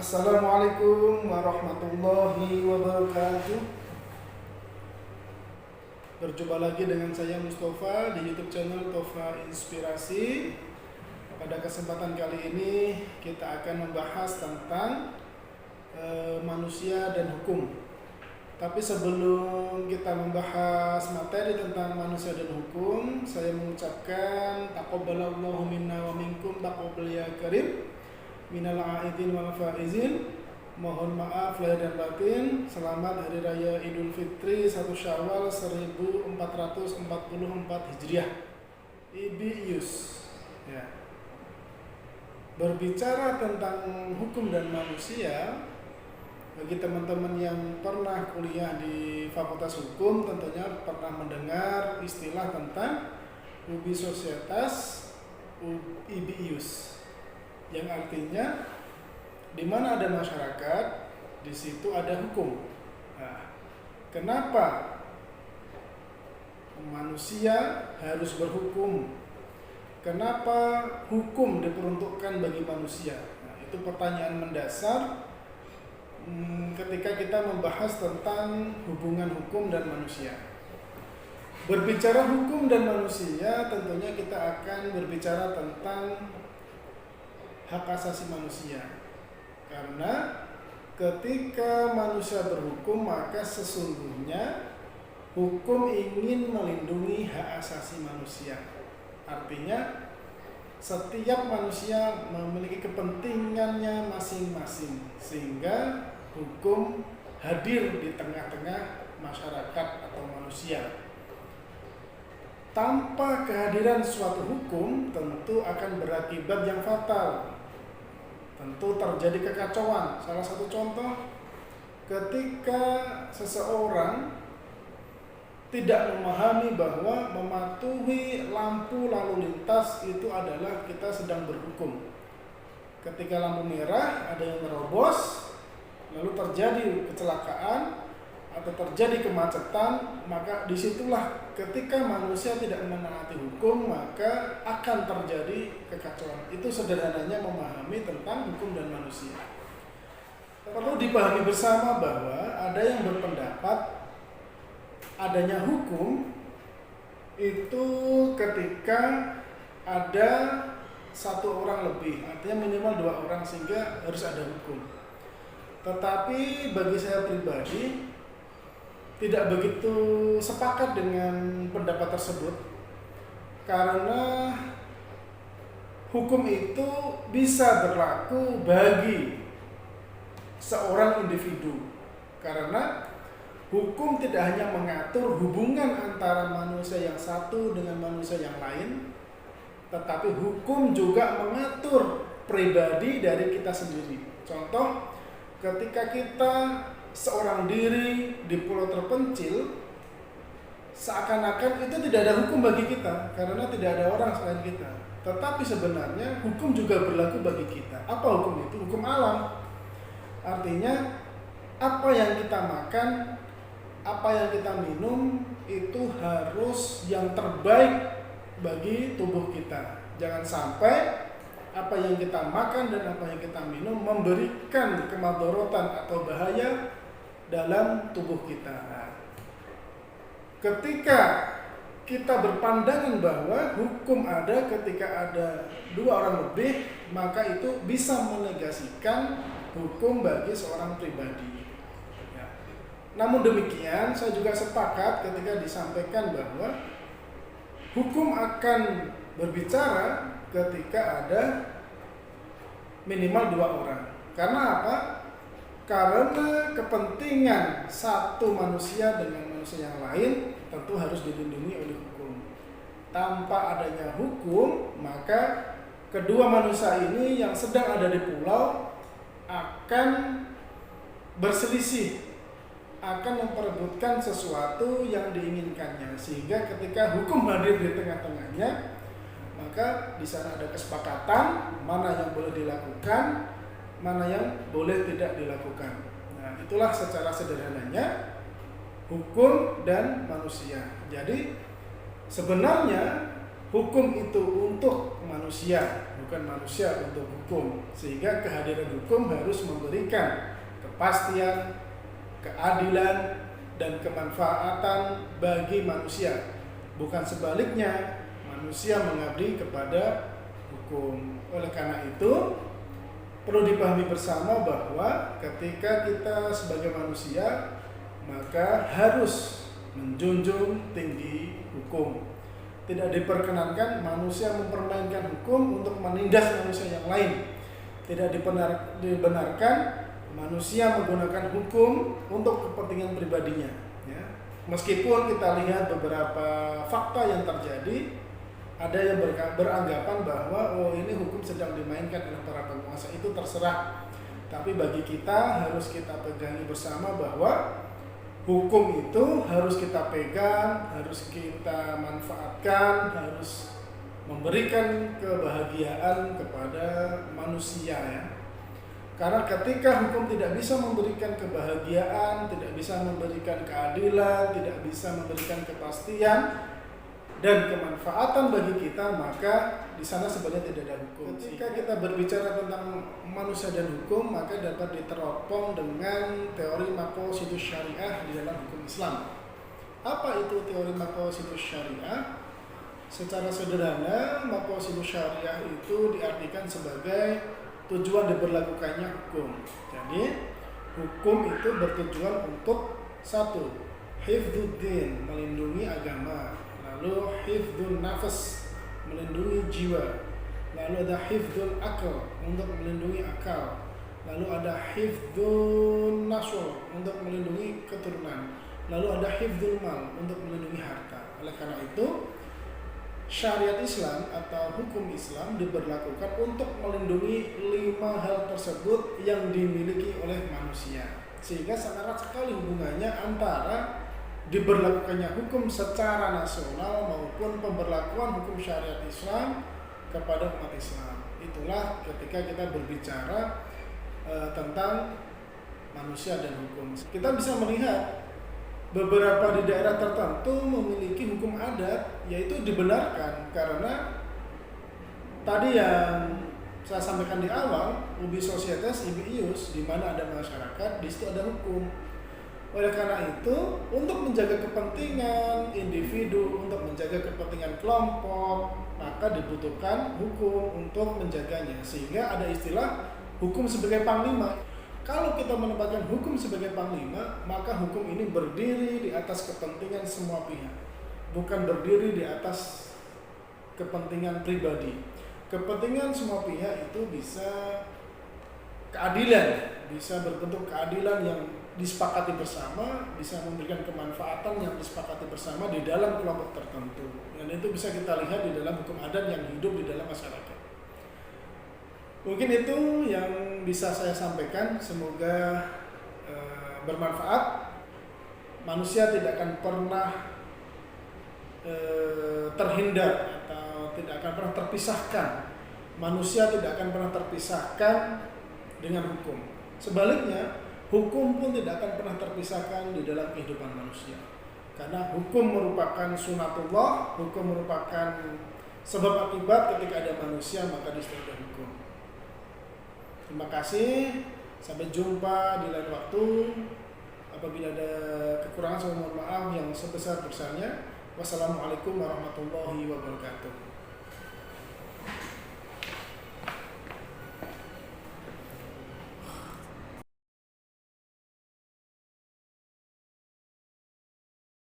Assalamualaikum warahmatullahi wabarakatuh. Berjumpa lagi dengan saya Mustafa di YouTube channel Tofa Inspirasi. Pada kesempatan kali ini kita akan membahas tentang manusia dan hukum. Tapi sebelum kita membahas materi tentang manusia dan hukum, saya mengucapkan taqabbalallahu minna wa minkum taqabbal ya karim. Minal aidin wal faizin. Mohon maaf lahir dan batin. Selamat Hari Raya Idul Fitri 1 Syawal 1444 Hijriah. Ibius. Ya. Berbicara tentang hukum dan manusia, bagi teman-teman yang pernah kuliah di Fakultas Hukum tentunya pernah mendengar istilah tentang ubi societas ibius, yang artinya di mana ada masyarakat, di situ ada hukum. Nah, kenapa manusia harus berhukum? Kenapa hukum diperuntukkan bagi manusia? Nah, itu pertanyaan mendasar ketika kita membahas tentang hubungan hukum dan manusia. Berbicara hukum dan manusia, tentunya kita akan berbicara tentang hak asasi manusia. Karena ketika manusia berhukum, maka sesungguhnya hukum ingin melindungi hak asasi manusia. Artinya setiap manusia memiliki kepentingannya masing-masing, sehingga hukum hadir di tengah-tengah masyarakat atau manusia. Tanpa kehadiran suatu hukum tentu akan berakibat yang fatal. Tentu terjadi kekacauan. Salah satu contoh, ketika seseorang tidak memahami bahwa mematuhi lampu lalu lintas itu adalah kita sedang berhukum. Ketika lampu merah ada yang nerobos, lalu terjadi kecelakaan atau terjadi kemacetan, maka disitulah ketika manusia tidak menaati hukum, maka akan terjadi kekacauan. Itu sederhananya memahami tentang hukum dan manusia. Perlu dipahami bersama bahwa ada yang berpendapat adanya hukum itu ketika ada satu orang lebih, artinya minimal 2 orang, sehingga harus ada hukum. Tetapi bagi saya pribadi tidak begitu sepakat dengan pendapat tersebut, karena hukum itu bisa berlaku bagi seorang individu, karena hukum tidak hanya mengatur hubungan antara manusia yang satu dengan manusia yang lain, tetapi hukum juga mengatur pribadi dari kita sendiri. Contoh, ketika kita seorang diri di pulau terpencil, seakan-akan itu tidak ada hukum bagi kita karena tidak ada orang selain kita. Tetapi sebenarnya hukum juga berlaku bagi kita. Apa hukum itu? Hukum alam. Artinya apa yang kita makan, apa yang kita minum itu harus yang terbaik bagi tubuh kita. Jangan sampai apa yang kita makan dan apa yang kita minum memberikan kemadharatan atau bahaya dalam tubuh kita. Ketika kita berpandangan bahwa hukum ada ketika ada 2 orang lebih, maka itu bisa menegasikan hukum bagi seorang pribadi. Namun demikian, saya juga sepakat ketika disampaikan bahwa hukum akan berbicara ketika ada minimal 2 orang. Karena apa? Karena kepentingan satu manusia dengan manusia yang lain tentu harus dilindungi oleh hukum. Tanpa adanya hukum, maka kedua manusia ini yang sedang ada di pulau akan berselisih, akan memperebutkan sesuatu yang diinginkannya, sehingga ketika hukum hadir di tengah-tengahnya, maka di sana ada kesepakatan mana yang boleh dilakukan, mana yang boleh tidak dilakukan. Nah, itulah secara sederhananya hukum dan manusia. Jadi sebenarnya hukum itu untuk manusia, bukan manusia untuk hukum. Sehingga kehadiran hukum harus memberikan kepastian, keadilan, dan kemanfaatan bagi manusia. Bukan sebaliknya, manusia mengabdi kepada hukum. Oleh karena itu, perlu dipahami bersama bahwa ketika kita sebagai manusia, maka harus menjunjung tinggi hukum. Tidak diperkenankan manusia mempermainkan hukum untuk menindas manusia yang lain. Tidak dibenarkan manusia menggunakan hukum untuk kepentingan pribadinya. Ya. Meskipun kita lihat beberapa fakta yang terjadi, ada yang beranggapan bahwa ini hukum sedang dimainkan oleh para penguasa, itu terserah. Tapi bagi kita harus kita pegangi bersama bahwa hukum itu harus kita pegang, harus kita manfaatkan, harus memberikan kebahagiaan kepada manusia ya. Karena ketika hukum tidak bisa memberikan kebahagiaan, tidak bisa memberikan keadilan, tidak bisa memberikan kepastian dan kemanfaatan bagi kita, maka di sana sebenarnya tidak ada hukum. Ketika kita berbicara tentang manusia dan hukum, maka dapat diteropong dengan teori maqasidus syariah di dalam hukum Islam. Apa itu teori maqasidus syariah? Secara sederhana, maqasidus syariah itu diartikan sebagai tujuan diberlakukannya hukum. Jadi, hukum itu bertujuan untuk satu, hifdzuddin, melindungi agama. Lalu hifdzun nafas, melindungi jiwa. Lalu ada hifdzul akal, untuk melindungi akal. Lalu ada hifdzun nasl, untuk melindungi keturunan. Lalu ada hifdzul mal, untuk melindungi harta. Oleh karena itu, syariat Islam atau hukum Islam diberlakukan untuk melindungi 5 hal tersebut yang dimiliki oleh manusia. Sehingga sangat erat sekali hubungannya antara diberlakukannya hukum secara nasional maupun pemberlakuan hukum syariat Islam kepada umat Islam. Itulah ketika kita berbicara tentang manusia dan hukum. Kita bisa melihat beberapa di daerah tertentu memiliki hukum adat, yaitu dibenarkan karena tadi yang saya sampaikan di awal, ubi societas ibi ius, di mana ada masyarakat, di situ ada hukum. Oleh karena itu, untuk menjaga kepentingan individu, untuk menjaga kepentingan kelompok, maka dibutuhkan hukum untuk menjaganya. Sehingga ada istilah hukum sebagai panglima. Kalau kita menempatkan hukum sebagai panglima, maka hukum ini berdiri di atas kepentingan semua pihak, bukan berdiri di atas kepentingan pribadi. Kepentingan semua pihak itu bisa keadilan, bisa berbentuk keadilan yang disepakati bersama, bisa memberikan kemanfaatan yang disepakati bersama di dalam kelompok tertentu. Dan itu bisa kita lihat di dalam hukum adat yang hidup di dalam masyarakat. Mungkin itu yang bisa saya sampaikan, semoga bermanfaat. Manusia tidak akan pernah terhindar atau tidak akan pernah terpisahkan. Manusia tidak akan pernah terpisahkan dengan hukum. Sebaliknya, hukum pun tidak akan pernah terpisahkan di dalam kehidupan manusia. Karena hukum merupakan sunatullah, hukum merupakan sebab akibat ketika ada manusia maka di situ ada hukum. Terima kasih, sampai jumpa di lain waktu. Apabila ada kekurangan saya mohon maaf yang sebesar-besarnya. Wassalamualaikum warahmatullahi wabarakatuh.